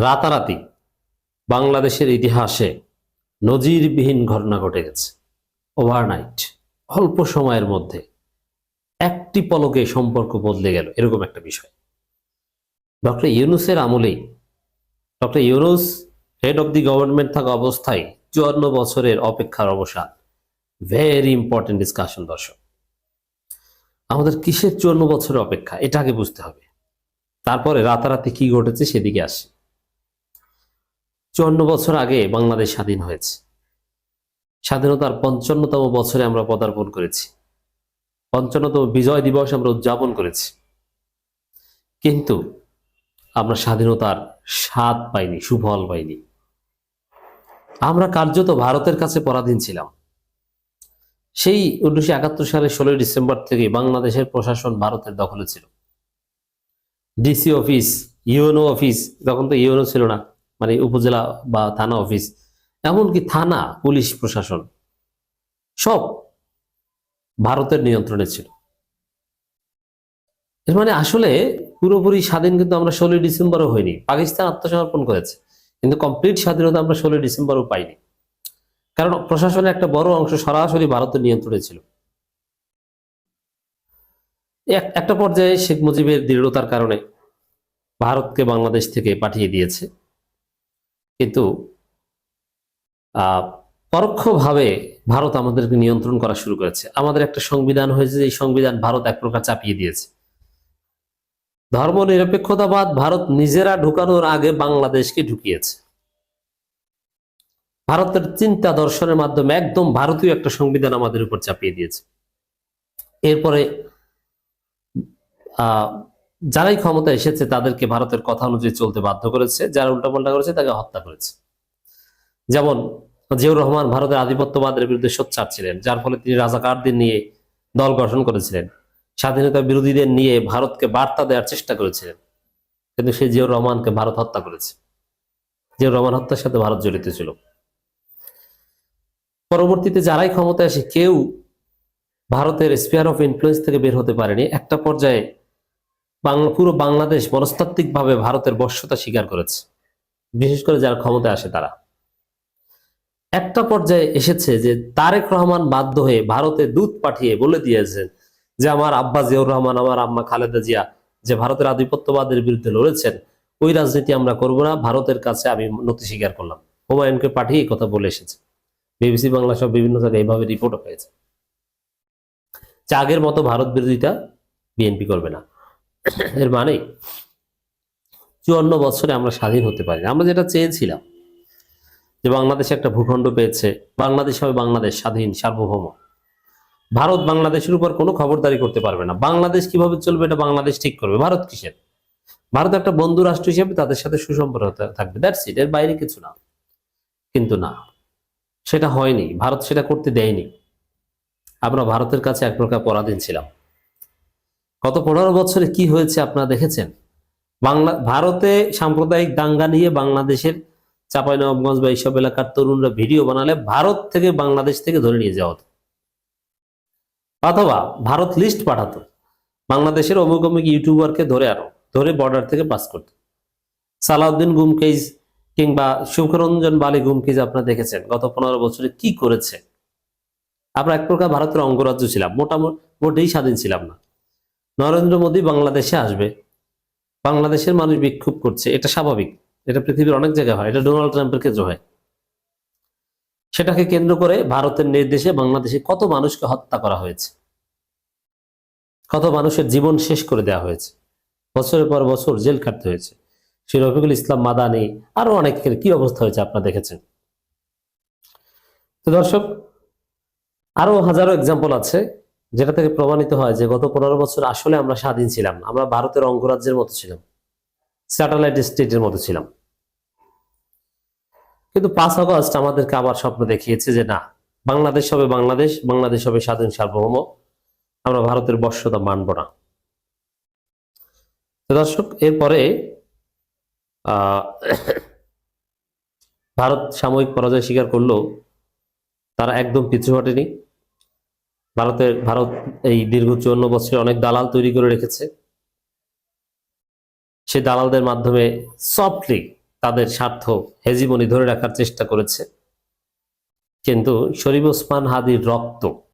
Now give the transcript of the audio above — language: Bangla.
রাতারাতি বাংলাদেশের ইতিহাসে নজিরবিহীন ঘটনা ঘটে গেছে। ওভারনাইট, অল্প সময়ের মধ্যে একটি পলকে সম্পর্ক বদলে গেল, এরকম একটা বিষয়। ডক্টর ইউনূসের আমলেই, doctor Yunus head of the government থাকা অবস্থায় 54 বছরের অপেক্ষার অবসান। ভেরি ইম্পর্টেন্ট ডিসকাশন দর্শক। আমাদের কিসের 54 বছরের অপেক্ষা, এটা আগে বুঝতে হবে, তারপরে রাতারাতি কি ঘটেছে সেদিকে আসি। 54 বছর আগে বাংলাদেশ স্বাধীন হয়েছে। স্বাধীনতার 55তম বছরে আমরা পদার্পণ করেছি। 55তম বিজয় দিবস আমরা উদযাপন করেছি, কিন্তু আমরা স্বাধীনতার স্বাদ পাইনি, সুফল পাইনি। আমরা কার্যত ভারতের কাছে পরাধীন ছিলাম। সেই 1971 সালের 16 ডিসেম্বর থেকে বাংলাদেশের প্রশাসন ভারতের দখলে ছিল। ডিসি অফিস, ইউএনও অফিস, তখন তো ইউএনও ছিল না, মানে উপজেলা বা থানা অফিস, এমনকি থানা, পুলিশ প্রশাসন সব ভারতের নিয়ন্ত্রণে ছিল। এর মানে আসলে পুরোপুরি স্বাধীন কিন্তু আমরা 16 ডিসেম্বরও হয়নি। পাকিস্তান আত্মসমর্পণ করেছে, কিন্তু কমপ্লিট স্বাধীনতা আমরা 16 ডিসেম্বরও পাইনি, কারণ প্রশাসনের একটা বড় অংশ সরাসরি ভারতের নিয়ন্ত্রণে ছিল। একটা পর্যায়ে শেখ মুজিবের দৃঢ়তার কারণে ভারতকে বাংলাদেশ থেকে পাঠিয়ে দিয়েছে, কিন্তু পরোক্ষভাবে ভারত আমাদেরকে নিয়ন্ত্রণ করা শুরু করেছে। আমাদের একটা সংবিধান হয়েছে, এই সংবিধান ভারত এক প্রকার চাপিয়ে দিয়েছে। ধর্ম নিরপেক্ষতাবাদ ভারত নিজেরা ঢুকানোর আগে বাংলাদেশকে ঢুকিয়েছে। ভারতের চিন্তা দর্শনের মাধ্যমে একদম ভারতীয় একটা সংবিধান আমাদের উপর চাপিয়ে দিয়েছে। এরপরে যারাই ক্ষমতা এসেছে তাদেরকে ভারতের কথা অনুযায়ী চলতে বাধ্য করেছে, যারা উল্টাপাল্টা করেছে তাকে হত্যা করেছে। যেমন জিয়াউর রহমান ভারতের আধিপত্যবাদের বিরুদ্ধে সোচ্চার ছিলেন, যার ফলে তিনি রাজাকারদের নিয়ে দল গঠন করেছিলেন, স্বাধীনতা বিরোধীদের নিয়ে ভারতকে বার্তা দেওয়ার চেষ্টা করেছিলেন, কিন্তু সেই জিয়াউর রহমানকে ভারত হত্যা করেছে। জিয়াউর রহমান হত্যার সাথে ভারত জড়িত ছিল। পরবর্তীতে যারাই ক্ষমতা আসে কেউ ভারতের স্পিয়ার অফ ইনফ্লুয়েন্স থেকে বের হতে পারেনি। একটা পর্যায়ে পুরো বাংলাদেশ মনস্তাত্ত্বিকভাবে ভারতের বশ্যতা স্বীকার করেছে, বিশেষ করে যারা ক্ষমতায় আসে তারা। একটা পর্যায়ে এসেছে যে তারেক রহমান বাধ্য হয়ে ভারতে দূত পাঠিয়ে বলে দিয়েছেন যে আমার আব্বা জিয়াউর রহমান, আমার আম্মা খালেদা জিয়া যে ভারতের আধিপত্যবাদের বিরুদ্ধে লড়েছেন, ওই রাজনীতি আমরা করব না, ভারতের কাছে আমি নতি স্বীকার করলাম। হুমায়ুনকে পাঠিয়ে কথা বলে এসেছে। বিবিসি বাংলা সব বিভিন্ন জায়গায় এইভাবে রিপোর্ট হয়েছে যে আগের মতো ভারত বিরোধিতা বিএনপি করবে না। এর মানে 54 বছরে আমরা স্বাধীন হতে পারি। আমরা যেটা চেয়েছিলাম যে বাংলাদেশ একটা ভূখণ্ড পেয়েছে, বাংলাদেশ হবে বাংলাদেশ স্বাধীন সার্বভৌম, ভারত বাংলাদেশের উপর কোনো খবরদারি করতে পারবে না, বাংলাদেশ কিভাবে চলবে এটা বাংলাদেশ ঠিক করবে, ভারত কিসের, ভারত একটা বন্ধু রাষ্ট্র হিসেবে তাদের সাথে সুসম্পর্ক থাকবে, দ্যাটস ইট, এর বাইরে কিছু না। কিন্তু না, সেটা হয়নি, ভারত সেটা করতে দেয়নি। আমরা ভারতের কাছে এক প্রকার পরাধীন ছিলাম। গত 15 বছরে কি হয়েছে আপনারা দেখেছেন? ভারতে সাম্প্রদায়িক দাঙ্গা নিয়ে বাংলাদেশের চাঁপাইনবাবগঞ্জ বা এইসব এলাকার তরুণরা ভিডিও বানালে ভারত থেকে বাংলাদেশ থেকে ধরে নিয়ে যাওয়া হতো, অথবা ভারত লিস্ট পাঠাতো বাংলাদেশের অমুক অমুক ইউটিউবারকে ধরে বর্ডার থেকে পাস করত। সালাউদ্দিন গুমকেজ কিংবা সুখরঞ্জন বালি গুমকেজ আপনারা দেখেছেন গত 15 বছরে কি করেছে। আমরা এক প্রকার ভারতের অঙ্গরাজ্য ছিলাম, মোটেই স্বাধীন ছিলাম না। নরেন্দ্র মোদী বাংলাদেশে আসবে, বাংলাদেশের মানুষ বিক্ষোভ করছে, এটা স্বাভাবিক, এটা পৃথিবীর অনেক জায়গায় হয়, এটা ডোনাল্ড ট্রাম্পের ক্ষেত্রে হয়। সেটাকে কেন্দ্র করে ভারতের নির্দেশে বাংলাদেশে কত মানুষকে হত্যা করা হয়েছে, কত মানুষের জীবন শেষ করে দেওয়া হয়েছে, বছরের পর বছর জেল খাটতে হয়েছে। সেই রফিকুল ইসলাম মাদানি আরো অনেকের কি অবস্থা হয়েছে আপনারা দেখেছেন। তো দর্শক, আরো হাজারো এক্সাম্পল আছে যেটা থেকে প্রমাণিত হয় যে গত 15 বছর আসলে আমরা স্বাধীন ছিলাম না, আমরা ভারতের অঙ্গরাজ্যের মতো ছিলাম, স্যাটেলাইট স্টেটের মতো ছিলাম। কিন্তু 5 আগস্ট আমাদেরকে আবার স্বপ্ন দেখিয়েছে যে না, বাংলাদেশ হবে বাংলাদেশ, বাংলাদেশ হবে স্বাধীন সার্বভৌম, আমরা ভারতের বশ্যতা মানব না। দর্শক, এরপরে ভারত সাময়িক পরাজয় স্বীকার করলেও তারা একদম পিছু হটেনি। ভারত এই দীর্ঘ 54 বছরে অনেক দালাল তৈরি করে রেখেছে। সেই দালালদের মাধ্যমে সফটলি তাদের স্বার্থ হেজিমনি ধরে রাখার চেষ্টা করেছে। কিন্তু শরীফ ওসমান হাদির রক্ত